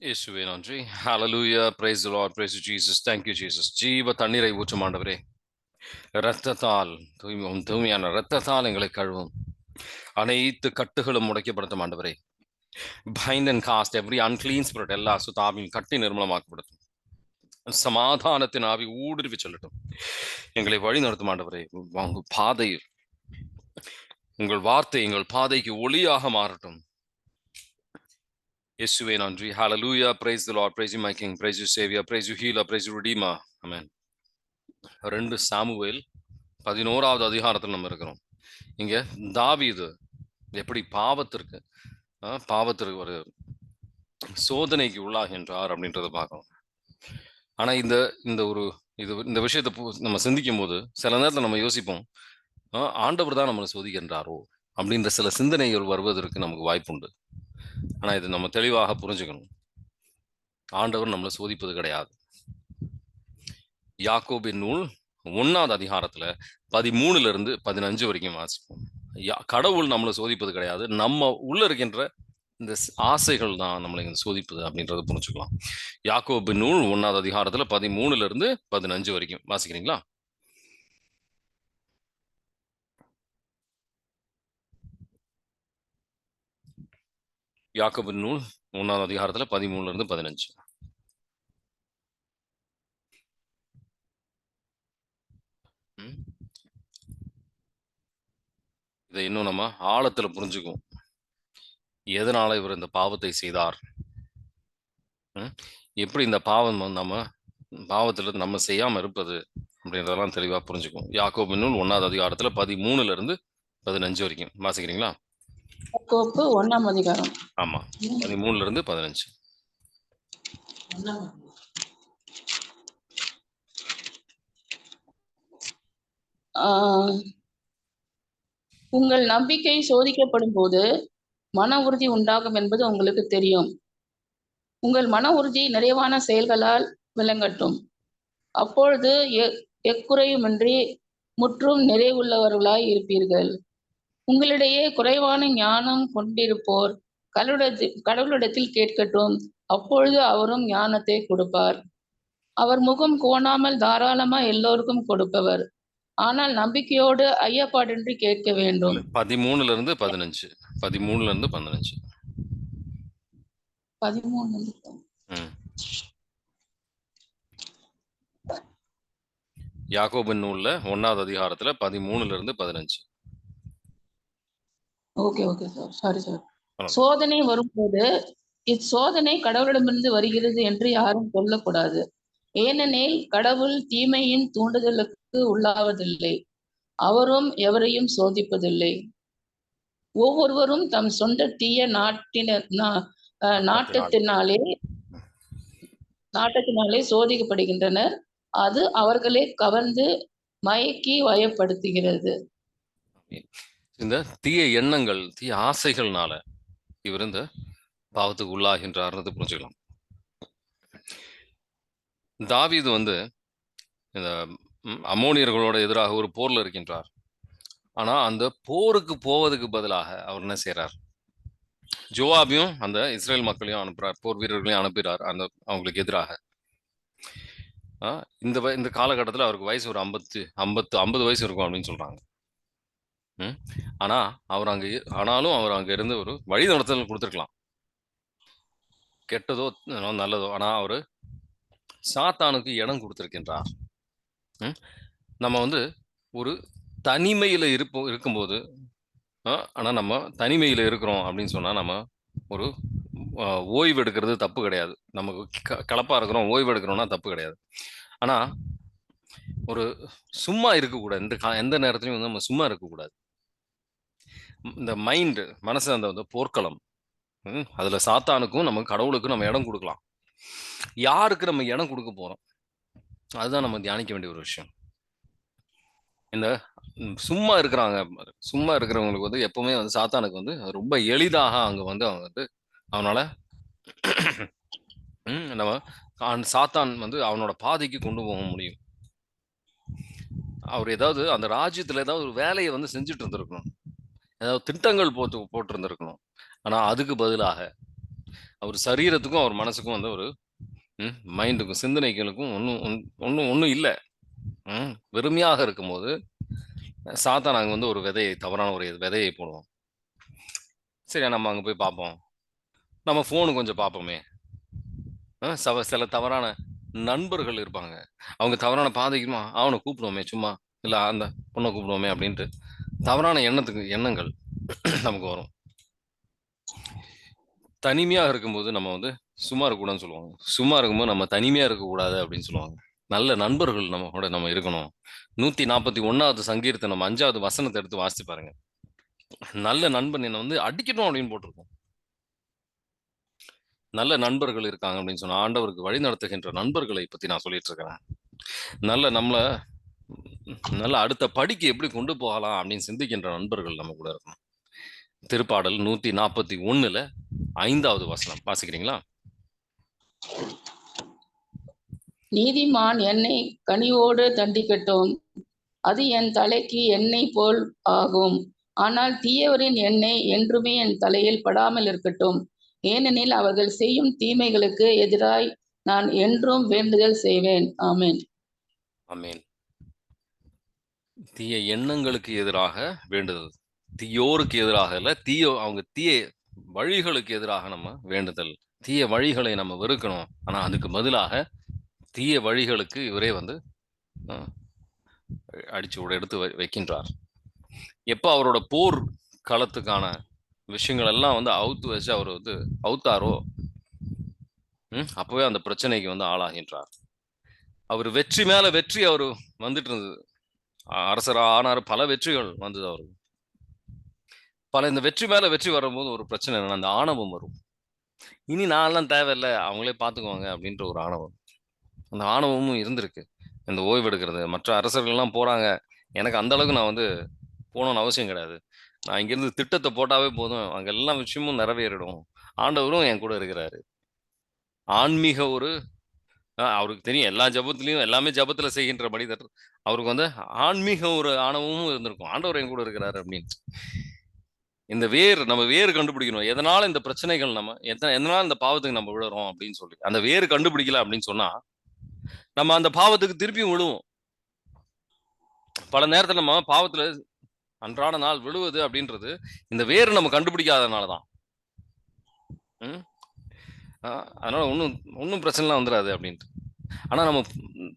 இயேசுவே நன்றி. ஹalleluya, praise the Lord, praise you Jesus, thank you Jesus. ஜீவ தண்ணீரை ஊற்றும் ஆண்டவரே, இரத்தத்தால் தூய்மையான இரத்தத்தால் எங்களை கழுவும். அனைத்து கட்டுகளும் உடைக்கப்படட்டும் ஆண்டவரே. Bind and cast every unclean spirit, எல்லா சுத்தாவையும் கட்டி நிர்மூலமாக்கப்படட்டும். சமாதானத்தின் ஆவி ஊடுருவி செல்லட்டும். எங்களை வழி நடத்தும் ஆண்டவரே. உங்கள் பாதையில் உங்கள் வார்த்தை எங்கள் பாதைக்கு ஒளியாக மாறட்டும். இயேசுவே நன்றி. ஹalleluya, praise the Lord, praise you my king, praise you savior, praise you healer, praise you redeemer. Amen. 2 Samuel 11வது அதிகாரத்தில் நம்ம இருக்கிறோம். இங்க தாவீது எப்படி பாவத்திற்கு ஒரு சோதனைக்கு உள்ளாகின்றார் அப்படின்றத பார்க்கணும். ஆனா இந்த விஷயத்தை நம்ம சிந்திக்கும் போது சில நேரத்தில் நம்ம யோசிப்போம், ஆண்டவர் தான் நம்மளை சோதிக்கின்றாரோ அப்படின்ற சில சிந்தனைகள் வருவதற்கு நமக்கு வாய்ப்புண்டு. ஆனா இது நம்ம தெளிவாக புரிஞ்சுக்கணும். ஆண்டவர் நம்மளை சோதிப்பது கிடையாது. யாக்கோபின் நூல் 1வது அதிகாரத்துல 13 to 15 வரைக்கும் வாசிப்போம். கடவுள் நம்மளை சோதிப்பது கிடையாது, நம்ம உள்ள இருக்கின்ற இந்த ஆசைகள் தான் நம்மளை சோதிப்பது அப்படின்றத புரிஞ்சுக்கலாம். யாக்கோபின் நூல் 1வது அதிகாரத்துல 13 to 15 வரைக்கும் வாசிக்கிறீங்களா? யாக்கோபின் நூல் 1வது அதிகாரத்துல 13 to 15. இதை இன்னும் நம்ம ஆழத்துல புரிஞ்சுக்குவோம். எதனால இவர் இந்த பாவத்தை செய்தார், எப்படி இந்த பாவம் நம்ம பாவத்துல நம்ம செய்யாம இருப்பது அப்படின்றதெல்லாம் தெளிவா புரிஞ்சுக்குவோம். யாக்கோபின் நூல் 1வது அதிகாரத்துல 13 to 15 வரைக்கும் வாசிக்கிறீங்களா? யாக்கோபு 1ஆம் அதிகாரம். ஆமா, 13 to 15. உங்கள் நம்பிக்கை சோதிக்கப்படும் போது மன உறுதி உண்டாகும் என்பது உங்களுக்கு தெரியும். உங்கள் மன உறுதி நிறைவான செயல்களால் விளங்கட்டும். அப்பொழுது எக்குறையுமின்றி முற்றும் நிறைவுள்ளவர்களாய் இருப்பீர்கள். உங்களிடையே குறைவான ஞானம் கொண்டிருப்போர் கடவுளிடத்தில் கேட்கட்டும், அப்பொழுது அவரும் ஞானத்தை கொடுப்பார். அவர் முகம் கோணாமல் தாராளமா எல்லோருக்கும் கொடுப்பவர். ஆனால் நம்பிக்கையோடு ஐயப்பாடின்றி கேட்க வேண்டும். 13 to 15. 13 to 15. 13. யாக்கோபின் நூல்ல 1வது அதிகாரத்துல 13 to 15. Okay sir, sorry sir. சோதனை வரும்போது இச்சோதனை கடவுளிடமிருந்து வருகிறது என்று யாரும் சொல்லக்கூடாது. ஏனெனில் கடவுள் தீமையின் தூண்டுதலுக்கு உள்ளாவதில்லை, அவரும் எவரையும் சோதிப்பதில்லை. ஒவ்வொருவரும் தம் சொந்த தீய நாட்டத்தினாலே சோதிக்கப்படுகின்றனர். அது அவர்களை கவர்ந்து மயக்கி வயப்படுத்துகிறது. இந்த தீய எண்ணங்கள், தீய ஆசைகள்னால இவர் இந்த பாவத்துக்கு உள்ளாகின்றார்னு புரிஞ்சுக்கலாம். தாவீது இந்த அம்மோனியர்களோட எதிராக ஒரு போர்ல இருக்கின்றார். ஆனா அந்த போருக்கு போவதுக்கு பதிலாக அவர் என்ன செய்யறார், ஜோவாபையும் அந்த இஸ்ரேல் மக்களையும் அனுப்புறார், போர் வீரர்களையும் அனுப்புகிறார் அவங்களுக்கு எதிராக. இந்த காலகட்டத்தில் அவருக்கு வயசு ஒரு 50 வயசு இருக்கும் அப்படின்னு சொல்றாங்க. ஆனாலும் அவர் அங்க இருந்து ஒரு வழி நடத்தல் கொடுத்துருக்கலாம், கெட்டதோ நல்லதோ. ஆனா அவரு சாத்தானுக்கு இடம் கொடுத்திருக்கின்றார். நம்ம ஒரு தனிமையில இருக்கும்போது, ஆனா நம்ம தனிமையில இருக்கிறோம் அப்படின்னு சொன்னா நம்ம ஒரு ஓய்வு எடுக்கிறது தப்பு கிடையாது. நமக்கு கலப்பா இருக்கிறோம், ஓய்வு எடுக்கிறோம்னா தப்பு கிடையாது. ஆனா ஒரு சும்மா இருக்கக்கூடாது. எந்த நேரத்திலையும் நம்ம சும்மா இருக்கக்கூடாது. இந்த மனசு அந்த போர்க்களம், அதுல சாத்தானுக்கும் நம்ம கடவுளுக்கும் நம்ம இடம் கொடுக்கலாம். யாருக்கு நம்ம இடம் கொடுக்க போறோம், அதுதான் நம்ம தியானிக்க வேண்டிய ஒரு விஷயம். இந்த சும்மா இருக்கிறவங்களுக்கு எப்பவுமே சாத்தானுக்கு ரொம்ப எளிதாக அங்க அவனால நம்ம சாத்தான் அவனோட பாதைக்கு கொண்டு போக முடியும். அவர் ஏதாவது அந்த ராஜ்யத்துல ஏதாவது ஒரு வேலையை செஞ்சுட்டு இருந்திருக்கணும், ஏதாவது திட்டங்கள் போட்டு இருந்திருக்கணும். ஆனா அதுக்கு பதிலாக அவர் சரீரத்துக்கும் அவர் மனசுக்கும் வந்து ஒரு மைண்டுக்கும் சிந்தனைகளுக்கும் ஒன்றும் இல்லை. வெறுமையாக இருக்கும்போது சாத்தான் அங்கே வந்து ஒரு விதையை, தவறான ஒரு விதையை போடுவோம். சரியா, நம்ம அங்கே போய் பார்ப்போம், நம்ம ஃபோனு கொஞ்சம் பார்ப்போமே, சில தவறான நண்பர்கள் இருப்பாங்க, அவங்க தவறான பாதைக்குமா அவனை கூப்பிடுவோமே சும்மா, இல்லை அந்த பொண்ணை கூப்பிடுவோமே அப்படின்ட்டு தவறான எண்ணங்கள் நமக்கு வரும். தனிமையாக இருக்கும்போது நம்ம வந்து சும்மா இருக்கக்கூடாதுன்னு சொல்லுவாங்க. சும்மா இருக்கும்போது நம்ம தனிமையாக இருக்கக்கூடாது அப்படின்னு சொல்லுவாங்க. நல்ல நண்பர்கள் நம்ம கூட நம்ம இருக்கணும். 141வது சங்கீர்த்தனம் 5வது வசனத்தை எடுத்து வாசித்து பாருங்க. நல்ல நண்பன் என்னை வந்து அடிக்கணும் அப்படின்னு போட்டிருக்கோம். நல்ல நண்பர்கள் இருக்காங்க அப்படின்னு சொன்னா, ஆண்டவருக்கு வழி நடத்துகின்ற நண்பர்களை பத்தி நான் சொல்லிட்டு இருக்கிறேன். நம்மள நல்ல அடுத்த படிக்கு எப்படி கொண்டு போகலாம் அப்படின்னு சிந்திக்கின்ற நண்பர்கள் நம்ம கூட இருக்கணும். திருப்பாடல் 141 5வது வசனம் வாசிக்கிறீங்களா? நீதிமான் என்னை கனிவோடு தண்டிக்கட்டும், அது என் தலைக்கு எண்ணெய் போல் ஆகும். ஆனால் தீயவரின் எண்ணெய் என்றுமே என் தலையில் படாமல் இருக்கட்டும். ஏனெனில் அவர்கள் செய்யும் தீமைகளுக்கு எதிராய் நான் என்றும் வேண்டுதல் செய்வேன். ஆமென். ஆமென். தீய எண்ணங்களுக்கு எதிராக வேண்டுதல், தீயோருக்கு எதிராக இல்ல, அவங்க தீய வழிகளுக்கு எதிராக நம்ம வேண்டுதல். தீய வழிகளை நம்ம வெறுக்கணும். ஆனா அதுக்கு பதிலாக தீய வழிகளுக்கு இவரே வந்து அடிச்சு எடுத்து வைக்கின்றார். எப்போ அவரோட போர் களத்துக்கான விஷயங்கள் எல்லாம் வந்து அவுத்து வச்சு அவர் வந்து அவுத்தாரோ, அப்பவே அந்த பிரச்சனைக்கு வந்து ஆளாகின்றார். அவர் வெற்றி மேல வெற்றி அவர் வந்துட்டு இருந்தது. அரசரா ஆனார், பல வெற்றிகள் வந்தது அவருக்கு. இந்த வெற்றி மேல வெற்றி வரும்போது ஒரு பிரச்சனை என்னன்னா, அந்த ஆணவம் வரும். இனி நான்லாம் தேவையில்லை, அவங்களே பார்த்துக்குவாங்க அப்படின்ற ஒரு ஆணவம். அந்த ஆணவமும் இருந்திருக்கு. இந்த ஓய்வு எடுக்கிறது, மற்ற அரசர்கள்லாம் போறாங்க, எனக்கு அந்த அளவுக்கு நான் வந்து போகணும்னு அவசியம் கிடையாது. நான் இங்கிருந்து திட்டத்தை போட்டாவே போதும், அங்க எல்லா விஷயமும் நிறைவேறிடும். ஆண்டவரும் என் கூட இருக்கிறாரு. ஆன்மீக ஒரு அவருக்கு தெரியும், எல்லா ஜபத்திலையும் எல்லாமே ஜபத்துல செய்கின்ற மனிதர். அவருக்கு வந்து ஆன்மீக ஒரு ஆணவமும் இருந்திருக்கும், ஆண்டவர் என் கூட இருக்கிறாரு அப்படின்னு. இந்த நம்ம வேறு கண்டுபிடிக்கணும். எதனால இந்த பிரச்சனைகள் நம்ம எதனால இந்த பாவத்துக்கு நம்ம விழுறோம் அப்படின்னு சொல்லி அந்த வேறு கண்டுபிடிக்கல அப்படின்னு சொன்னா, நம்ம அந்த பாவத்துக்கு திருப்பியும் விழுவோம். பல நேரத்துல நம்ம பாவத்துல அன்றாட நாள் விழுவது அப்படின்றது இந்த வேறு நம்ம கண்டுபிடிக்காதனாலதான். அதனால ஒன்னும் பிரச்சனைலாம் வந்துடாது அப்படின்ட்டு. ஆனா நம்ம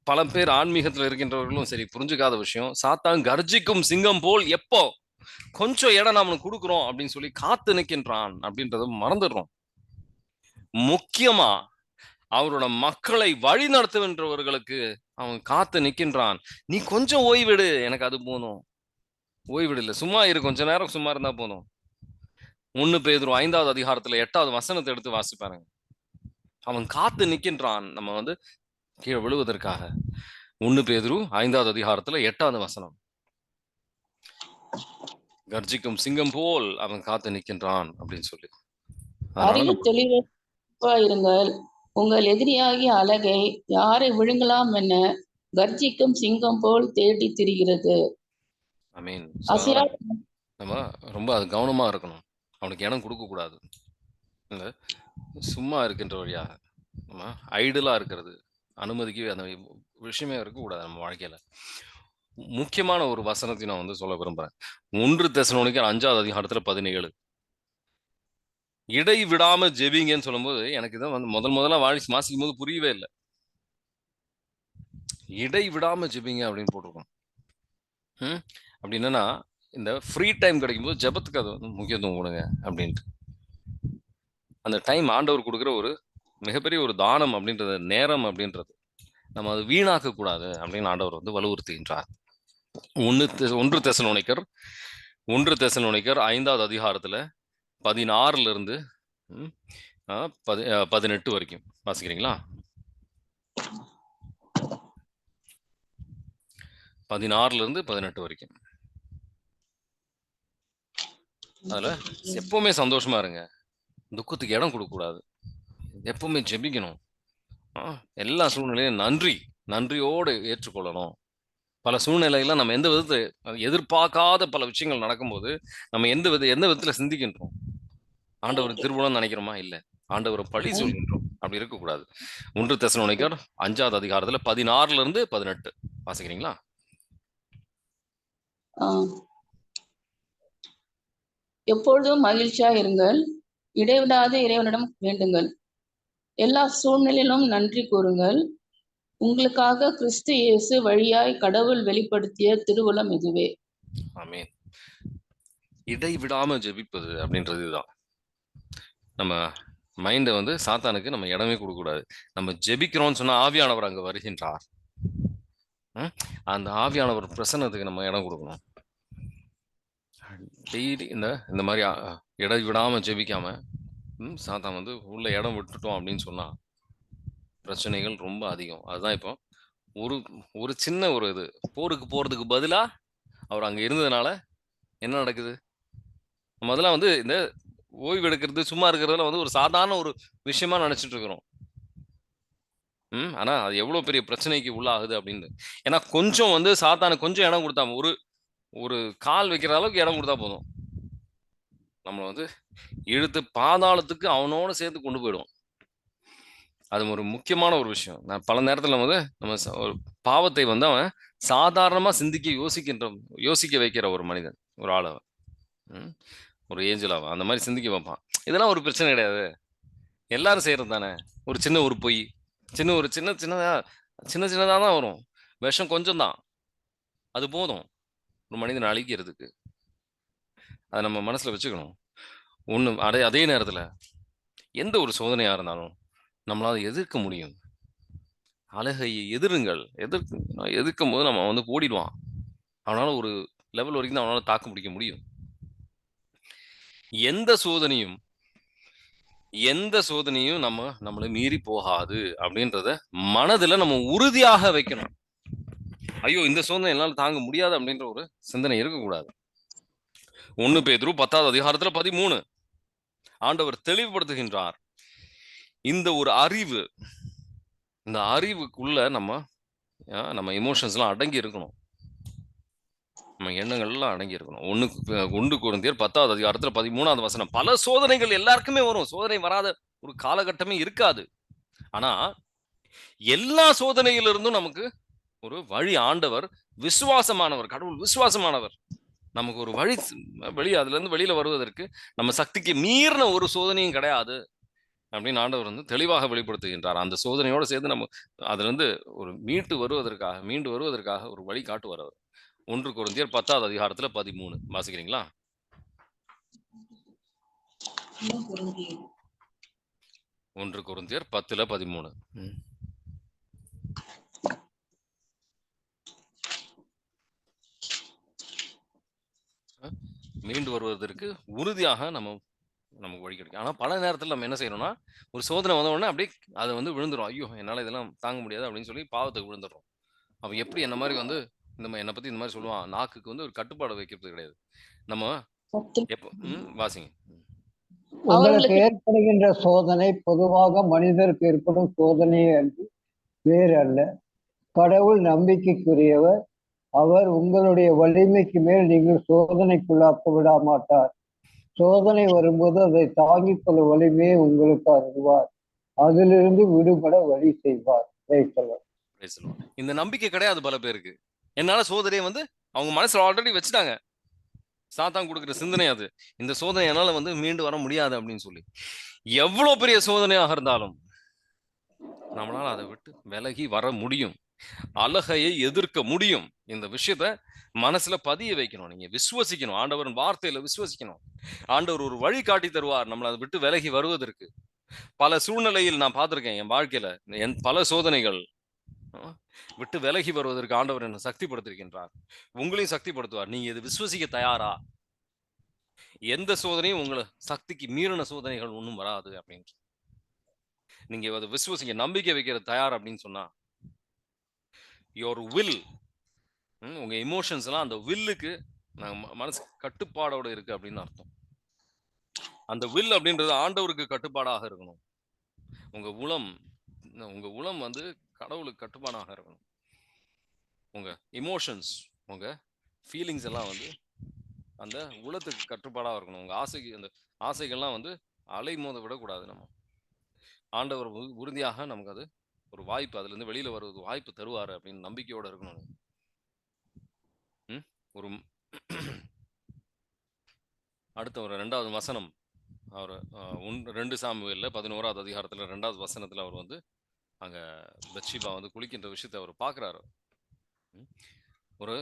பல பேர் ஆன்மீகத்துல இருக்கின்றவர்களும் சரி புரிஞ்சுக்காத விஷயம், சாத்தான் கர்ஜிக்கும் சிங்கம் போல் எப்போ கொஞ்சம் இடம் நம்மளுக்கு கொடுக்குறோம் அப்படின்னு சொல்லி காத்து நிற்கின்றான் அப்படின்றத மறந்துடுறோம். முக்கியமா அவரோட மக்களை வழி நடத்துகின்றவர்களுக்கு அவன் காத்து நிற்கின்றான். நீ கொஞ்சம் ஓய்வெடு, எனக்கு அது போதும். ஓய்வெடு இல்லை, சும்மா இரு, கொஞ்ச நேரம் சும்மா இருந்தா போதும். 1 பேதுரு 5வது அதிகாரத்துல 8வது வசனத்தை எடுத்து வாசிப்பாருங்க. அவன் காத்து நிற்கின்றான் நம்ம வந்து கீழே விழுவதற்காக. 1 பேதுரு 5வது அதிகாரத்துல 8வது வசனம். கர்ஜிக்கும் சிங்கம் போல் அவன் காத்து நிற்கின்றான் அப்படின்னு சொல்லி. அறிவு தெளிவா இருங்கள். உங்கள் எதிரியாகிய அழகை யாரை விழுங்கலாம் என கர்ஜிக்கும் சிங்கம் போல் தேடி திரிகிறது. ஆமென். நம்ம ரொம்ப அது கவனமா இருக்கணும். அவனுக்கு இடம் கொடுக்க கூடாது. சும்மா இருக்கின்ற வழியாக நம்ம ஐடலா இருக்கிறது அனுமதிக்கவே அந்த விஷயமே இருக்கக்கூடாது நம்ம வாழ்க்கையில. முக்கியமான ஒரு வசனத்தை நான் வந்து சொல்ல விரும்புறேன். 1 தெசலோனிக்கர் 5வது அதிகாரத்துல 17. இடை விடாம ஜெபிங்கன்னு சொல்லும்போது எனக்கு இதான் வந்து முதல்ல வாசிக்கும் போது புரியவே இல்லை. இடை விடாம ஜெபிங்க அப்படின்னு போட்டிருக்கோம். அப்படின்னா இந்த ஃப்ரீ டைம் கிடைக்கும் போது ஜெபத்துக்கு அது வந்து முக்கியத்துவம் கொடுங்க அப்படின்ட்டு. அந்த டைம் ஆண்டவர் கொடுக்குற ஒரு மிகப்பெரிய ஒரு தானம் அப்படின்றது, நேரம் அப்படின்றது நம்ம அது வீணாக்க கூடாது அப்படின்னு ஆண்டவர் வந்து வலியுறுத்துகின்றார். 1 தெசலோனிக்கர் 5வது அதிகாரத்துல 16 இருந்து 18 வரைக்கும் வாசிக்கிறீங்களா? 16 இருந்து 18 வரைக்கும். அதுல எப்பவுமே சந்தோஷமா இருங்க, துக்கத்துக்கு இடம் கொடுக்க கூடாது, எப்பவுமே ஜெபிக்கணும், எல்லா சூழ்நிலையும் நன்றியோடு ஏற்றுக்கொள்ளணும். பல சூழ்நிலைகள்லாம் நம்ம எந்த விதத்தை எதிர்பார்க்காத பல விஷயங்கள் நடக்கும்போது நம்ம எந்த விதத்துல சிந்திக்கின்றோம். ஆண்டவர் திருவுளம் நினைக்கிறோமா? இல்லை. ஆண்டவரை பழி சொல்கின்றோம். அப்படி இருக்கக்கூடாது. 1 தெசலோனிக்கர் 5வது அதிகாரத்துல 16 18 வாசிக்கிறீங்களா? எப்பொழுதும் மகிழ்ச்சியா இருங்கள், இடைவிடாது இறைவனிடம் வேண்டுங்கள், எல்லா சூழ்நிலையிலும் நன்றி கூறுங்கள், உங்களுக்காக கிறிஸ்து இயேசு வழியாய் கடவுள் வெளிப்படுத்திய திருவுளம் இதுவே. ஆமென். இடைவிடாம ஜெபிப்பது அப்படின்றது இதுதான். நம்ம மைண்டை வந்து சாத்தானுக்கு நம்ம இடமே கொடுக்கக்கூடாது. நம்ம ஜெபிக்கிறோம்னு சொன்னா ஆவியானவர் அங்க வருகின்றார். அந்த ஆவியானவர் பிரசன்னத்துக்கு நம்ம இடம் கொடுக்கணும். டெய்லி இந்த மாதிரி இடைவிடாம ஜெபிக்காம சாத்தான் வந்து உள்ள இடம் விட்டுட்டோம் அப்படின்னு சொன்னா பிரச்சனைகள் ரொம்ப அதிகம். அதுதான் இப்போ ஒரு சின்ன ஒரு இது போருக்கு போறதுக்கு பதிலா அவர் அங்க இருந்ததுனால என்ன நடக்குது? நம்ம அதெல்லாம் வந்து இந்த ஓய்வு எடுக்கிறது சும்மா இருக்கிறதுல வந்து ஒரு சாதாரண ஒரு விஷயமா நினைச்சிட்டு இருக்கிறோம். ஆனா அது எவ்வளவு பெரிய பிரச்சனைக்கு உள்ளாகுது அப்படின்னு. ஏன்னா கொஞ்சம் வந்து சாத்தானுக்கு கொஞ்சம் இடம் கொடுத்தாம ஒரு ஒரு கால் வைக்கிற அளவுக்கு இடம் கொடுத்தா போதும், நம்ம வந்து இழுத்து பாதாளத்துக்கு அவனோட சேர்த்து கொண்டு போயிடும். அது ஒரு முக்கியமான ஒரு விஷயம். நான் பல நேரத்துல வந்து நம்ம ஒரு பாவத்தை வந்து அவன் சாதாரணமா யோசிக்க வைக்கிற ஒரு மனிதன், ஒரு ஆள் அவன். ஒரு ஏஞ்சல் அவன் அந்த மாதிரி சிந்திக்க வைப்பான். இதெல்லாம் ஒரு பிரச்சனை கிடையாது, எல்லாரும் செய்யறது தானே. ஒரு சின்ன ஒரு பொய், சின்னதா தான் வரும். விஷம் கொஞ்சம் தான், அது போதும் ஒரு மனிதனை அழிக்கிறதுக்கு. அதை நம்ம மனசுல வச்சுக்கணும். அதே நேரத்துல எந்த ஒரு சோதனையா இருந்தாலும் நம்மளால எதிர்க்க முடியும். அழகையை எதிர்க்கும் போது நம்ம வந்து ஓடிடுவான். அவனால ஒரு லெவல் வரைக்கும் தான் அவனால தாக்கு பிடிக்க முடியும். எந்த சோதனையும் நம்மளை மீறி போகாது அப்படின்றத மனதுல நம்ம உறுதியாக வைக்கணும். ஐயோ இந்த சோதனை என்னால தாங்க முடியாது அப்படின்ற ஒரு சிந்தனை இருக்கக்கூடாது. 1 பேதுரு 10வது அதிகாரத்துல 13 ஆண்டவர் தெளிவுபடுத்துகின்றார். இந்த ஒரு இந்த அறிவுக்குள்ள நம்ம எமோஷன்ஸ் எல்லாம் அடங்கி இருக்கணும், நம்ம எண்ணங்கள் எல்லாம் அடங்கி இருக்கணும். 1 கொரிந்தியர் 10வது அதிகாரத்துல 13வது வசனம். பல சோதனைகள் எல்லாருக்குமே வரும், சோதனை வராத ஒரு காலகட்டமே இருக்காது. ஆனா எல்லா சோதனையிலிருந்தும் நமக்கு ஒரு வழி ஆண்டவர் விசுவாசமானவர், கடவுள் விசுவாசமானவர். நமக்கு ஒரு வழி அதுல இருந்து வெளியில வருவதற்கு நம்ம சக்திக்கு மீறின ஒரு சோதனையும் கிடையாது அப்படின்னு ஆண்டவர் வந்து தெளிவாக வெளிப்படுத்துகின்றார். அந்த சோதனையோட சேர்த்து நம்ம அதுல இருந்து ஒரு மீண்டு வருவதற்காக ஒரு வழி காட்டுவார் அவர். 1 கொரிந்தியர் 10வது அதிகாரத்துல 13 வாசிக்கிறீங்களா? 1 கொரிந்தியர் 10:13. மீண்டு வருவதற்கு உறுதியாக நமக்கு வழி கிடைக்கும். ஆனா பல நேரத்துல நம்ம என்ன செய்யறோம்னா, ஒரு சோதனை வந்த உடனே அப்படியே அதை வந்து விழுந்துரும். ஐயோ என்னால இதெல்லாம் தாங்க முடியாது அப்படின்னு சொல்லி பாவத்துக்கு விழுந்துடுறோம். அவ எப்படி என்ன மாதிரி வந்து என்னை பத்தி இந்த மாதிரி சொல்லுவான், நாக்குக்கு வந்து ஒரு கட்டுப்பாடு வைக்கிறது கிடையாது. நம்ம எப்போ வாசிங்க. உங்களுக்கு ஏற்படுகின்ற சோதனை பொதுவாக மனிதருக்கு ஏற்படும் சோதனை என்று வேறு அல்ல. கடவுள் நம்பிக்கைக்குரியவர். அவர் உங்களுடைய வலிமைக்கு மேல் நீங்கள் சோதனைக்குள்ளாக்க விட மாட்டார். சோதனை வரும்போது அதை தாங்கிக் கொள்ளும் வலிமையை உங்களுக்கு அருள்வார். அதிலிருந்து விடுபட வழி செய்வார். இந்த நம்பிக்கை கிடையாது பல பேருக்கு. என்னால சோதனையை வந்து அவங்க மனசுல ஆல்ரெடி வச்சுட்டாங்க. சாத்தான் கொடுக்குற சிந்தனை அது. இந்த சோதனை என்னால வந்து மீண்டு வர முடியாது அப்படின்னு சொல்லி. எவ்வளவு பெரிய சோதனையாக இருந்தாலும் நம்மளால அதை விட்டு விலகி வர முடியும். அழகையை எதிர்க்க முடியும். இந்த விஷயத்த மனசுல பதிய வைக்கணும். நீங்க விசுவசிக்கணும், ஆண்டவரின் வார்த்தையில விசுவசிக்கணும். ஆண்டவர் ஒரு வழி காட்டி தருவார் நம்மளை அதை விட்டு விலகி வருவதற்கு. பல சூழ்நிலையில் நான் பார்த்திருக்கேன் என் வாழ்க்கையில, பல சோதனைகள் விட்டு விலகி வருவதற்கு ஆண்டவர் என்ன சக்திப்படுத்திருக்கின்றார். உங்களையும் சக்திப்படுத்துவார். நீங்க இது விசுவசிக்க தயாரா? எந்த சோதனையும் உங்களை சக்திக்கு மீறின சோதனைகள் ஒன்றும் வராது அப்படின்னு நீங்க அதை விசுவசிக்க நம்பிக்கை வைக்கிற தயார் அப்படின்னு சொன்னா, யோர் வில், உங்க எமோஷன்ஸ் எல்லாம் அந்த வில்லுக்கு மனசு கட்டுப்பாடோட இருக்கு அப்படின்னு அர்த்தம். அந்த வில் அப்படின்றது ஆண்டவருக்கு கட்டுப்பாடாக இருக்கணும். உங்க உளம் வந்து கடவுளுக்கு கட்டுப்பாடாக இருக்கணும். உங்க எமோஷன்ஸ், உங்க ஃபீலிங்ஸ் எல்லாம் வந்து அந்த உலகத்துக்கு கட்டுப்பாடாக இருக்கணும். உங்க அந்த ஆசைகள்லாம் வந்து அலை மோத விடக்கூடாது. நம்ம ஆண்டவர் உறுதியாக நமக்கு அது ஒரு வாய்ப்பு, அதுல இருந்து வெளியில வருவது வாய்ப்பு தருவாரு அப்படின்னு நம்பிக்கையோட இருக்கணும். ஒரு அடுத்த ஒரு 2வது வசனம், அவர் 2 சாமுவேல்ல 11வது அதிகாரத்துல 2வது வசனத்துல அவர் வந்து அங்க பத்ஷிபா வந்து குளிக்கின்ற விஷயத்தை அவர் பார்க்குறாரு. ஒரு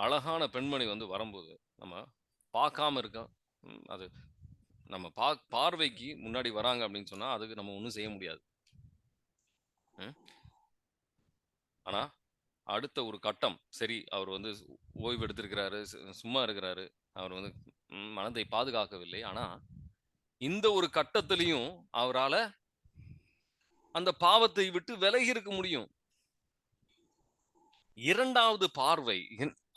அழகான பெண்மணி வந்து வரும்போது நம்ம பார்க்காம இருக்க, அது நம்ம பார்வைக்கு முன்னாடி வராங்க அப்படின்னு சொன்னா அதுக்கு நம்ம ஒன்றும் செய்ய முடியாது. ஆனா அடுத்த ஒரு கட்டம், சரி அவர் வந்து ஓய்வு எடுத்திருக்கிறாரு, சும்மா இருக்கிறாரு, அவர் வந்து மனதை பாதுகாக்கவில்லை. ஆனா இந்த ஒரு கட்டத்திலையும் அவரால் அந்த பாவத்தை விட்டு விலகி இருக்க முடியும். 2வது பார்வை,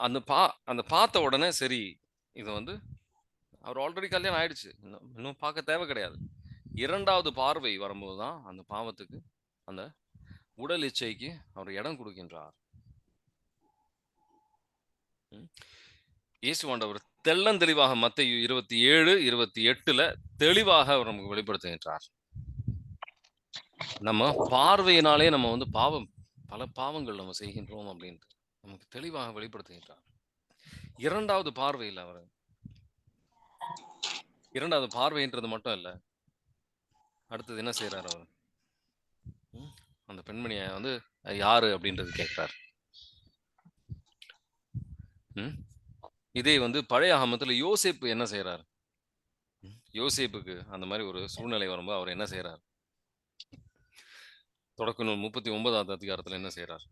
அந்த பார்த்த உடனே சரி, இது வந்து அவர் ஆல்ரெடி கல்யாணம் ஆயிடுச்சு, இன்னும் பார்க்க தேவை கிடையாது. 2வது பார்வை வரும்போது தான் அந்த பாவத்துக்கு, அந்த உடல் இச்சைக்கு அவர் இடம் கொடுக்கின்றார். இயேசுவாண்டவர் தெள்ளந்தெளிவாக மத்தேயு 27:28 தெளிவாக அவர் நமக்கு வெளிப்படுத்துகின்றார். நம்ம பார்வையினாலே நம்ம வந்து பல பாவங்கள் நம்ம செய்கின்றோம் அப்படின்ட்டு நமக்கு தெளிவாக வெளிப்படுத்துகின்றார். 2வது பார்வையில் அவர் 2வது பார்வைன்றது மட்டும் இல்ல, அடுத்தது என்ன செய்யறாரு அவர், அந்த பெண்மணியை வந்து யாரு அப்படின்றது கேட்கிறார். இதே வந்து பழைய ஆகமத்துல யோசேப்பு என்ன செய்யறாரு, யோசேப்புக்கு அந்த மாதிரி ஒரு சூழ்நிலை வரும்போது அவர் என்ன செய்யறாரு, தொடக்க நூல் 39வது அதிகாரத்துல என்ன செய்யறார்.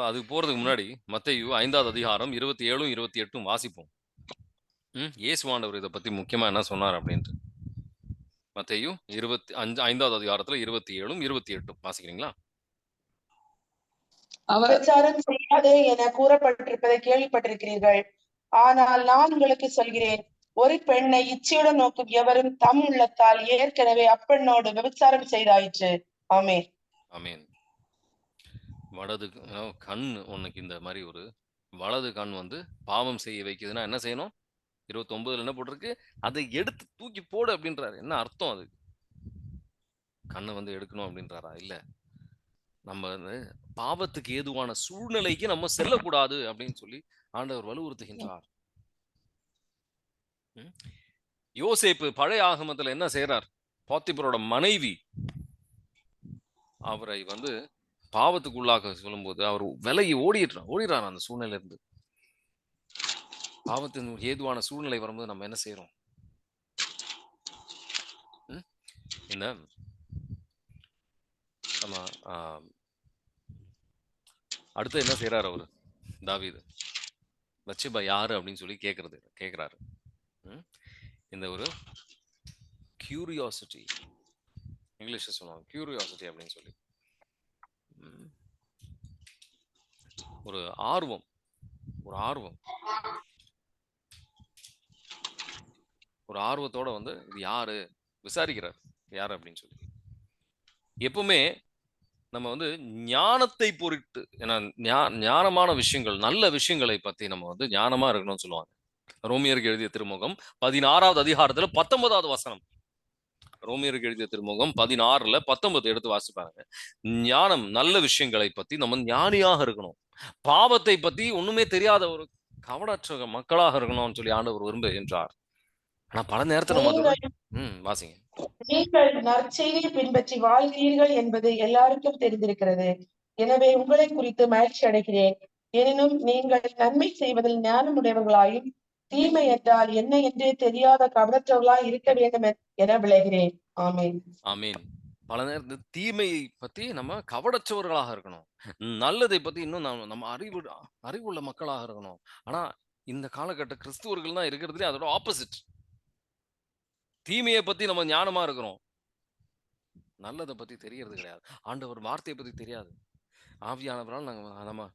அதுக்கு போறதுக்கு முன்னாடி மத்தேயு 5வது அதிகாரம் 27, 28 வாசிப்போம். இயேசுவாண்டவர் இதை பத்தி முக்கியமா என்ன சொன்னார் அப்படின்ட்டு. மத்தேயு 5வது அதிகாரத்துல 27, 28 வாசிக்கிறீங்களா? விபச்சாரம் செய்யாதே என கூறப்பட்டிருப்பதை கேள்விப்பட்டிருக்கிறீர்கள். ஆனால் நான் உங்களுக்கு சொல்கிறேன், ஒரு பெண்ணை இச்சையுடன் நோக்கும் எவரும் தம் உள்ளத்தால் ஏற்கனவே அப்பெண்ணோடு விபச்சாரம் செய்தாயிற்று. ஆமென். ஆமென். வலது கண் உனக்கு இந்த மாதிரி ஒரு வலது கண் வந்து பாவம் செய்ய வைக்குதுன்னா என்ன செய்யணும்? 29 என்ன போட்டிருக்கு, அதை எடுத்து தூக்கி போடு அப்படின்றாரு. என்ன அர்த்தம்? அது கண்ணை வந்து எடுக்கணும் அப்படின்றாரா? இல்ல, நம்ம பாவத்துக்கு ஏதுவான சூழ்நிலைக்கு நம்ம செல்லக்கூடாது அப்படின்னு சொல்லி ஆண்டவர் வலியுறுத்துகின்றார். யோசேப்பு பழைய ஆகமத்துல என்ன செய்யறார், போத்திபரோட மனைவி அவரை வந்து பாவத்துக்குள்ளாக சொல்லும்போது அவர் விலகி ஓடிடுறார் அந்த சூழ்நிலை இருந்து. பாவத்தின் ஏதுவான சூழ்நிலை வரும்போது நம்ம என்ன செய்யறோம்? இந்த நம்ம அடுத்து என்ன செய்யறாரு அவரு, தாவீது பத்ஷிபா யாரு அப்படின்னு சொல்லி கேட்கிறாரு. இந்த ஒரு கியூரியாசிட்டி, இங்கிலீஷ்ல சொல்லுவாங்க கியூரியாசிட்டி அப்படின்னு சொல்லி, ஒரு ஆர்வம், ஒரு ஆர்வத்தோட வந்து இது யாரு விசாரிக்கிறார், யாரு அப்படின்னு சொல்லி. எப்பவுமே நம்ம வந்து ஞானத்தை பொருட்டு, ஏன்னா ஞானமான விஷயங்கள், நல்ல விஷயங்களை பத்தி நம்ம வந்து ஞானமா இருக்கணும்னு சொல்லுவாங்க. ரோமியருக்கு எழுதிய திருமுகம் 16வது அதிகாரத்துல 19வது வசனம். ரோமியருக்கு எழுதிய திருமுகம் 16ல 19 எடுத்து வாசிப்பாங்க. ஞானம், நல்ல விஷயங்களை பத்தி நம்ம ஞானியாக இருக்கணும். பாவத்தை பத்தி ஒண்ணுமே தெரியாத ஒரு கவனற்ற மக்களாக இருக்கணும்னு சொல்லி ஆண்டவர் விரும்புகின்றார். ஆனா பல நேரத்துல நம்ம வாசிங்க. நீங்கள் நற்செய்தியை பின்பற்றி வாழ்கிறீர்கள் என்பது எல்லாருக்கும் தெரிந்திருக்கிறது. எனவே உங்களை குறித்து மகிழ்ச்சி அடைகிறேன். எனினும் நீங்கள் நன்மை செய்வதில் ஞானமுடையவர்களாயும் தீமை என்றால் என்ன என்றே தெரியாத கவனற்றவர்களாய் இருக்க வேண்டும் என விளைகிறேன். ஆமீன். ஆமீன். பல நேரத்தில் தீமையை பத்தி நம்ம கவனற்றவர்களாக இருக்கணும், நல்லதை பத்தி இன்னும் நம்ம அறிவுள்ள மக்களாக இருக்கணும். ஆனா இந்த காலகட்ட கிறிஸ்துவர்கள் தான் இருக்கிறதுலே அதோட ஆப்போசிட். தீமையை பத்தி நம்ம ஞானமா இருக்கிறோம், நல்லதை பத்தி தெரியறது கிடையாது. ஆண்டவர் வார்த்தையை பத்தி தெரியாது. ஆவியானவரால்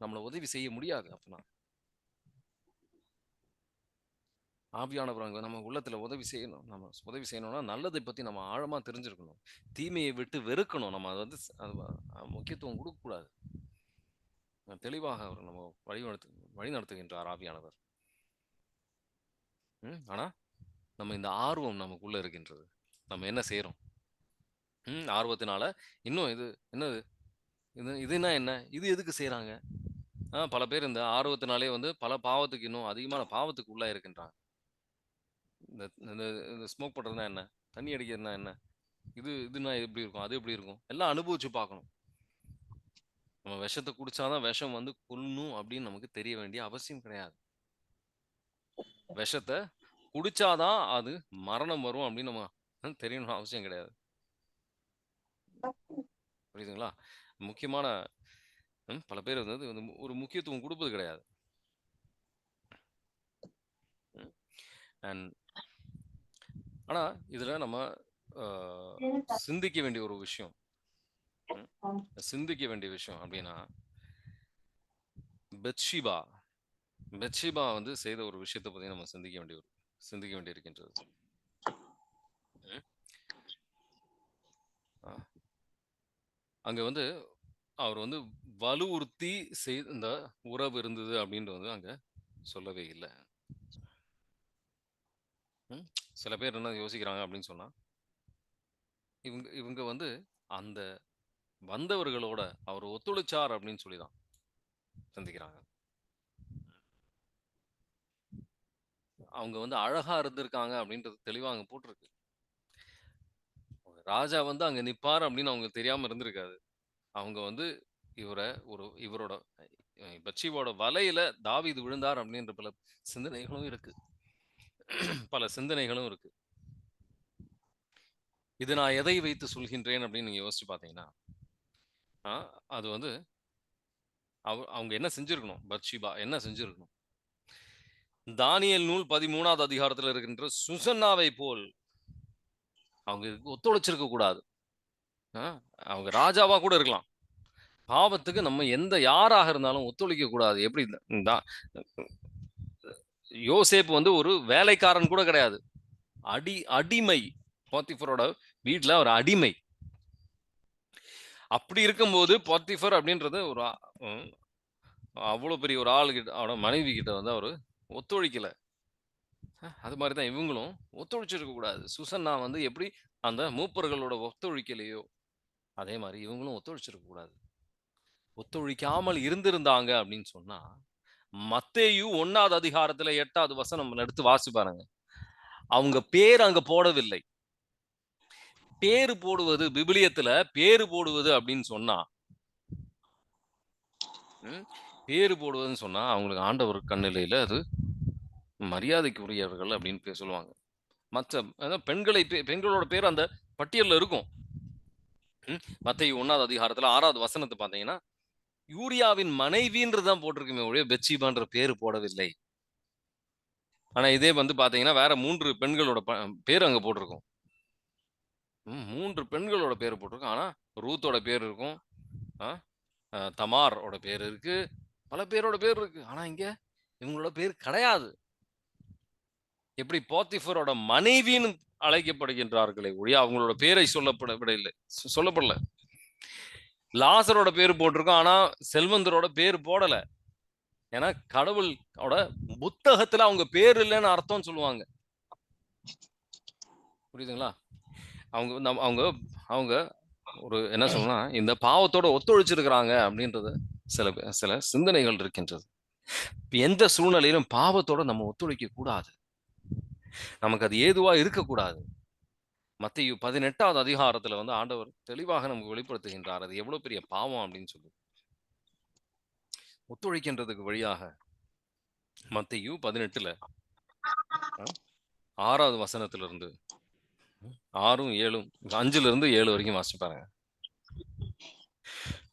நம்மளை உதவி செய்ய முடியாது. அப்படின்னா ஆவியானவர் நம்ம உள்ளத்துல உதவி செய்யணும். நம்ம உதவி செய்யணும்னா நல்லதை பத்தி நம்ம ஆழமா தெரிஞ்சிருக்கணும். தீமையை விட்டு வெறுக்கணும். நம்ம அது வந்து முக்கியத்துவம் கொடுக்கக்கூடாது. தெளிவாக அவர் நம்ம வழி நடத்துகின்றார் ஆவியானவர். ஆனா நம்ம இந்த ஆர்வம் நமக்குள்ள இருக்கின்றது. நம்ம என்ன செய்யறோம்? ஆர்வத்தினால இன்னும் இது என்னது இதுனா என்ன, இது எதுக்கு செய்யறாங்க? பல பேர் இந்த ஆர்வத்தினாலே வந்து பல பாவத்துக்கு இன்னும் அதிகமான பாவத்துக்கு உள்ளா இருக்கின்றாங்க. இந்த இந்த ஸ்மோக் பண்றதுனா என்ன, தண்ணி அடிக்கிறதுனா என்ன, இதுனா எப்படி இருக்கும், அது எப்படி இருக்கும், எல்லாம் அனுபவிச்சு பார்க்கணும். நம்ம விஷத்தை குடிச்சாதான் விஷம் வந்து கொல்லும் அப்படின்னு நமக்கு தெரிய வேண்டிய அவசியம் கிடையாது. விஷத்தை குடிச்சாதான் அது மரணம் வரும் அப்படின்னு நம்ம தெரியணும் அவசியம் கிடையாது. புரியுதுங்களா? முக்கியமான பல பேர் வந்து ஒரு முக்கியத்துவம் கொடுப்பது கிடையாது. ஆனா இதுல நம்ம சிந்திக்க வேண்டிய ஒரு விஷயம், அப்படின்னா பெத்ஷிபா வந்து செய்த ஒரு விஷயத்தை பத்தி நம்ம சிந்திக்க வேண்டி இருக்கின்றது. அங்க வந்து அவர் வந்து வலுவுறுத்தி இந்த உறவு இருந்தது அப்படின்றது வந்து அங்க சொல்லவே இல்லை. சில பேர் என்ன யோசிக்கிறாங்க அப்படின்னு சொன்னா, இவங்க வந்து அந்த வந்தவர்களோட அவர் ஒத்துழைச்சார் அப்படின்னு சொல்லிதான் சிந்திக்கிறாங்க. அவங்க வந்து அழகா இருந்திருக்காங்க அப்படின்றது தெளிவா அங்க போட்டிருக்கு. ராஜா வந்து அங்க நிப்பார் அப்படின்னு அவங்க தெரியாம இருந்திருக்காது. அவங்க வந்து இவரோட பட்சிவோட வலையில தாவீது விழுந்தார் அப்படின்ற பல சிந்தனைகளும் இருக்கு. இது நான் எதை வைத்து சொல்கின்றேன் அப்படின்னு நீங்க யோசிச்சு பாத்தீங்கன்னா, அது வந்து அவங்க என்ன செஞ்சிருக்கணும், பத்ஷிபா என்ன செஞ்சிருக்கணும்? தானியேல் நூல் 13வது அதிகாரத்துல இருக்கின்ற சுசன்னாவை போல் அவங்க ஒத்துழைச்சிருக்க கூடாது. அவங்க ராஜாவா கூட இருக்கலாம், பாவத்துக்கு நம்ம யாராக இருந்தாலும் ஒத்துழைக்க கூடாது. எப்படி யோசேப்பு வந்து ஒரு வேலைக்காரன் கூட கிடையாது, அடிமை. போத்திஃபரோட வீட்டுல ஒரு அடிமை. அப்படி இருக்கும்போது போத்திஃபர் அப்படின்றது ஒரு அவ்வளவு பெரிய ஒரு ஆளு கிட்ட, அவனோட மனைவி கிட்ட வந்து அவரு ஒத்துழைக்கல. அது மாதிரிதான் இவங்களும் ஒத்துழைச்சிருக்க கூடாது. சுசன்னா வந்து எப்படி அந்த மூப்பர்களோட ஒத்துழைக்கலையோ அதே மாதிரி இவங்களும் ஒத்துழைச்சிருக்க கூடாது. ஒத்துழைக்காமல் இருந்திருந்தாங்க அப்படின்னு சொன்னா, மத்தேயு 1வது அதிகாரத்துல 8வது வசனம் எடுத்து வாசி பாருங்க. அவங்க பேர் அங்க போடவில்லை. பேரு போடுவது, விபிலியத்துல பேரு போடுவது அப்படின்னு சொன்னா, பேரு போடுவதுன்னு சொன்னா அவங்களுக்கு ஆண்டவர் கண்ணிலையில அது மரியாதைக்குரியவர்கள் அப்படின்னு சொல்லுவாங்க. மற்ற பெண்களோட பேர் அந்த பட்டியல்ல இருக்கும். மத்தேயு 1வது அதிகாரத்துல 6வது வசனத்தை பாத்தீங்கன்னா, யூரியாவின் மனைவின்றதுதான் போட்டிருக்குமே ஒழிய பெத்ஷிபான்ற பேரு போடவில்லை. ஆனா இதே வந்து பாத்தீங்கன்னா வேற 3 பெண்களோட பேர் அங்க போட்டிருக்கும். 3 பெண்களோட பேர் போட்டிருக்கும். ஆனா ரூத்தோட பேர் இருக்கும், தமாரோட பேர் இருக்கு, பல பேரோட பேர் இருக்கு. ஆனா இங்க இவங்களோட பேர் கிடையாது. எப்படி போத்திஃபரோட மனைவின்னு அழைக்கப்படுகின்றார்களே ஒழிய அவங்களோட பேரை சொல்லப்படல. லாசரோட பேர் போட்டிருக்கோம், ஆனா செல்வந்தரோட பேர் போடல. ஏன்னா கடவுளோட புத்தகத்துல அவங்க பேர் இல்லைன்னு அர்த்தம் சொல்லுவாங்க. புரியுதுங்களா? அவங்க ஒரு என்ன சொல்லணும்னா, இந்த பாவத்தோட ஒத்துழைச்சிருக்கிறாங்க அப்படின்றது சில சிந்தனைகள் இருக்கின்றது. எந்த சூழ்நிலையிலும் பாவத்தோட நம்ம ஒத்துழைக்க கூடாது, நமக்கு அது ஏதுவா இருக்கக்கூடாது. மத்தேயு 18வது அதிகாரத்துல வந்து ஆண்டவர் தெளிவாக நமக்கு வெளிப்படுத்துகின்றார் அது எவ்வளவு பெரிய பாவம் அப்படின்னு சொல்லி. ஒத்துழைக்கின்றதுக்கு வழியாக மத்தேயு 18ல 6வது வசனத்துல இருந்து 6ம் 7ம் 5ல இருந்து 7 வரைக்கும் வாசிச்சு பாருங்க.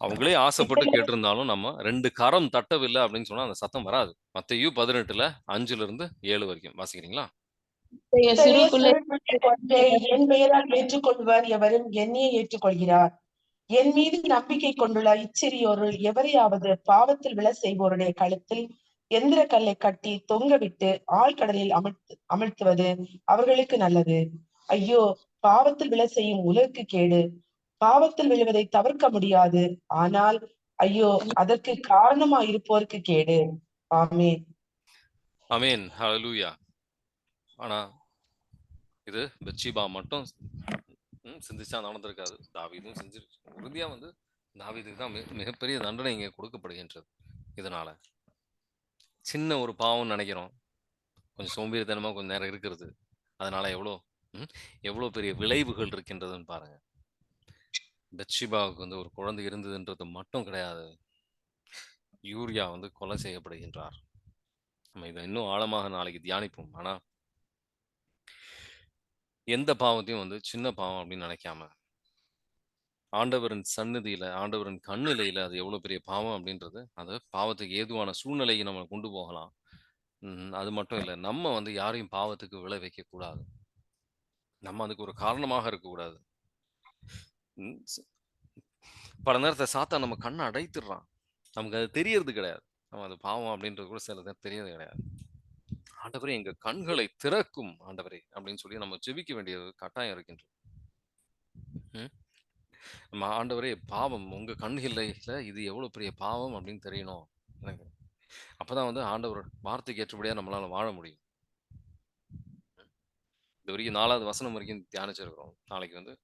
அவங்களே ஆசைப்பட்டு கேட்டிருந்தாலும் நம்ம 2 கரம் தட்டவில்லை அப்படின்னு சொன்னா அந்த சத்தம் வராது. மத்தேயு 18ல 5ல இருந்து 7 வரைக்கும் வாசிக்கிறீங்களா? என் பெயரால் ஏற்றுக்கொள்வர் எவரும் என்னையே ஏற்றுக்கொள்கிறார். என் மீது நம்பிக்கை கொண்டுள்ள இச்சிறியோருள் எவரையாவது பாவத்தில் விழ செய்வோருடைய கழுத்தில் எந்திர கல்லை கட்டி தொங்க விட்டு ஆழ்கடலில் அமிழ்த்துவது அவர்களுக்கு நல்லது. ஐயோ, பாவத்தில் விழ செய்யும் உலகுக்கு கேடு. பாவத்தில் விழுவதை தவிர்க்க முடியாது, ஆனால் ஐயோ அதற்கு காரணமா இருப்போருக்கு கேடு. ஆமேன். ஆமேன். ஹல்லேலூயா. ஆனா இது பெத்ஷிபா மட்டும் சிந்திச்சா நடந்திருக்காது. தாவீதும் செஞ்சிருச்சு. உறுதியா வந்து தாவீதுக்கு தான் மிகப்பெரிய தண்டனை இங்க கொடுக்கப்படுகின்றது. இதனால சின்ன ஒரு பாவம்னு நினைக்கிறோம். கொஞ்சம் சோம்பேறித்தனமா கொஞ்ச நேரம் இருக்கிறது. அதனால எவ்வளோ பெரிய விளைவுகள் இருக்கின்றதுன்னு பாருங்க. பெத்ஷிபாவுக்கு வந்து ஒரு குழந்தை இருந்ததுன்றது மட்டும் கிடையாது. யூரியா வந்து கொலை செய்யப்படுகின்றார். நம்ம இதை இன்னும் ஆழமாக நாளைக்கு தியானிப்போம். ஆனா எந்த பாவத்தையும் வந்து சின்ன பாவம் அப்படின்னு நினைக்காம, ஆண்டவரின் சந்நிதியில, ஆண்டவரின் கண்ணிலையில அது எவ்வளோ பெரிய பாவம் அப்படின்றது, அது பாவத்துக்கு ஏதுவான சூழ்நிலைக்கு நம்மள கொண்டு போகலாம். அது மட்டும் இல்ல. நம்ம வந்து யாரையும் பாவத்துக்கு விழ வைக்கக்கூடாது. நம்ம அதுக்கு ஒரு காரணமாக இருக்கக்கூடாது. ம். பல நேரத்துல சாத்தான் நம்ம கண்ண அடைத்துடுறான். நமக்கு அது தெரியறது கிடையாது. நம்ம அது பாவம் அப்படின்றது கூட சில நேரம் தெரியறது கிடையாது. ஆண்டவரே எங்க கண்களை திறக்கும் ஆண்டவரே அப்படின்னு சொல்லி நம்ம ஜெபிக்க வேண்டிய கட்டாயம் இருக்கின்றது. ம். நம்ம ஆண்டவரே பாவம் உங்க கண்கள்ல இது எவ்வளவு பெரிய பாவம் அப்படின்னு தெரியணும் எனக்கு. அப்பதான் வந்து ஆண்டவரோட வார்த்தைக்கு ஏற்றபடியா நம்மளால வாழ முடியும். இது வரைக்கும் 4வது வசனம் வரைக்கும் தியானிச்சிருக்கிறோம். நாளைக்கு வந்து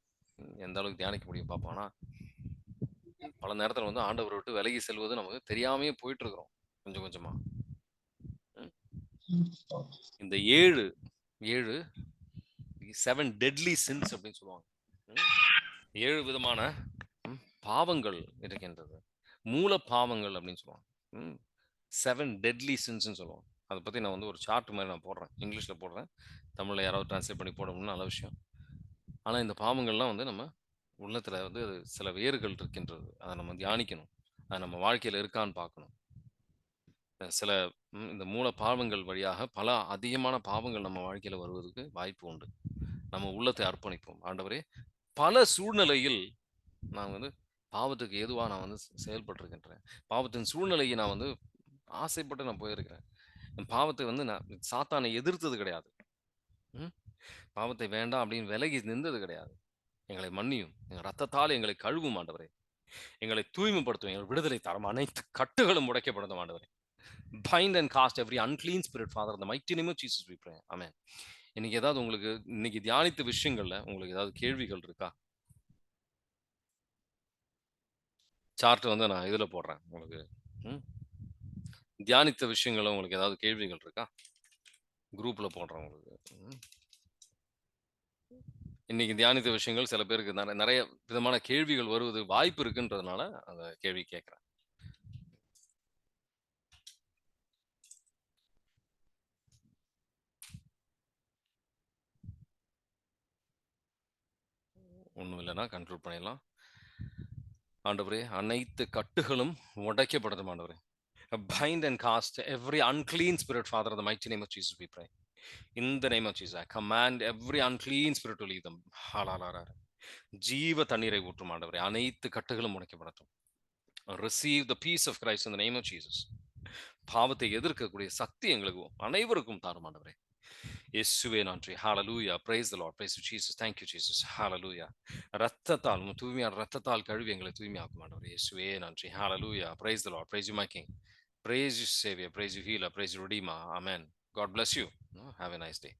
எந்த அளவுக்கு தியானிக்க முடியும் பார்ப்போம். ஆனா பல நேரத்துல வந்து ஆண்டவரை விட்டு விலகி செல்வது நமக்கு தெரியாமயே போயிட்டு இருக்கிறோம் கொஞ்சம் கொஞ்சமா. இந்த 7 7 டெட்லி சின்ஸ் அப்படின்னு சொல்லுவாங்க. 7 விதமான பாவங்கள் இருக்கின்றது. மூல பாவங்கள் அப்படின்னு சொல்லுவாங்க. 7 டெட்லி சின்ஸ்ன்னு சொல்லுவாங்க. அதை பத்தி நான் வந்து ஒரு சார்ட் மாதிரி நான் போடுறேன். இங்கிலீஷ்ல போடுறேன். தமிழ்ல யாராவது டிரான்ஸ்லேட் பண்ணி போடணும்னு நல்ல விஷயம். ஆனா இந்த பாவங்கள்லாம் வந்து நம்ம உள்ளத்துல வந்து அது சில வேர்கள் இருக்கின்றது. அதை நம்ம தியானிக்கணும். அது நம்ம வாழ்க்கையில இருக்கான்னு பார்க்கணும். சில இந்த மூல பாவங்கள் வழியாக பல அதிகமான பாவங்கள் நம்ம வாழ்க்கையில வருவதற்கு வாய்ப்பு உண்டு. நம்ம உள்ளத்தை அர்ப்பணிப்போம். ஆண்டவரே, பல சூழ்நிலையில் நான் வந்து பாவத்துக்கு ஏதுவா நான் வந்து செயல்பட்டிருக்கின்றேன். பாவத்தின் சூழ்நிலையை நான் வந்து ஆசைப்பட்டு நான் போயிருக்கிறேன். பாவத்தை வந்து நான் சாத்தானை எதிர்த்தது கிடையாது. பாவத்தை வேண்டாம் அப்படின்னு விலகி நின்றது கிடையாது. எங்களை மன்னியும். எங்க ரத்தத்தால் எங்களை கழுவும் ஆண்டவரே. எங்களை தூய்மைப்படுத்தும். எங்கள் விடுதலை தரும். அனைத்து கட்டுகளும் உடைக்கப்படட்டும் ஆண்டவரே. Bind and cast every unclean spirit, Father, in the mighty name of Jesus we pray. Amen. இன்னைக்கு ஏதாவது உங்களுக்கு இன்னைக்கு தியானித்த விஷயங்கள்ல உங்களுக்கு ஏதாவது கேள்விகள் இருக்கா? சார்ட் வந்து நான் இதுல போடுறேன் உங்களுக்கு. தியானித்த விஷயங்கள்ல உங்களுக்கு ஏதாவது கேள்விகள் இருக்கா? குரூப்ல போடுறேன் உங்களுக்கு. இன்னைக்கு தியானித்த விஷயங்கள் சில பேருக்கு நிறைய விதமான கேள்விகள் வருவது வாய்ப்பு இருக்குன்றதுனால அந்த கேள்வி கேட்கிறேன். ஒன்றும் இல்லைன்னா கன்க்ளூட் பண்ணிடலாம். ஆண்டவரே, அனைத்து கட்டுகளும் உடைக்கப்படட்டும் ஆண்டவரே. Bind and cast every unclean spirit, Father, in the mighty name of Jesus we pray. In the name of Jesus, I command every unclean spirit to leave them. ஜீவ தண்ணீரை ஊற்றும் ஆண்டவரே. அனைத்து கட்டுகளும் உடைக்கப்படட்டும். Receive the peace of Christ in the name of Jesus. பாவத்தை எதிர்க்கக்கூடிய சக்தி எங்களுக்கு அனைவருக்கும் தாரும் ஆண்டவரே. இயேசுவே நன்றி. ஹalleluya. Praise the Lord. Praise you Jesus. Thank you Jesus. Hallelujah. இரத்தத்தால் தூய்மையான இரத்தத்தால் கழுவி எங்களை தூய்மையாக்கும் ஆண்டவரே. இயேசுவே நன்றி. Hallelujah. Praise the Lord. Praise you my King. Praise you Savior. Praise you Healer. Praise you Redeemer. Amen. God bless you. Have a nice day.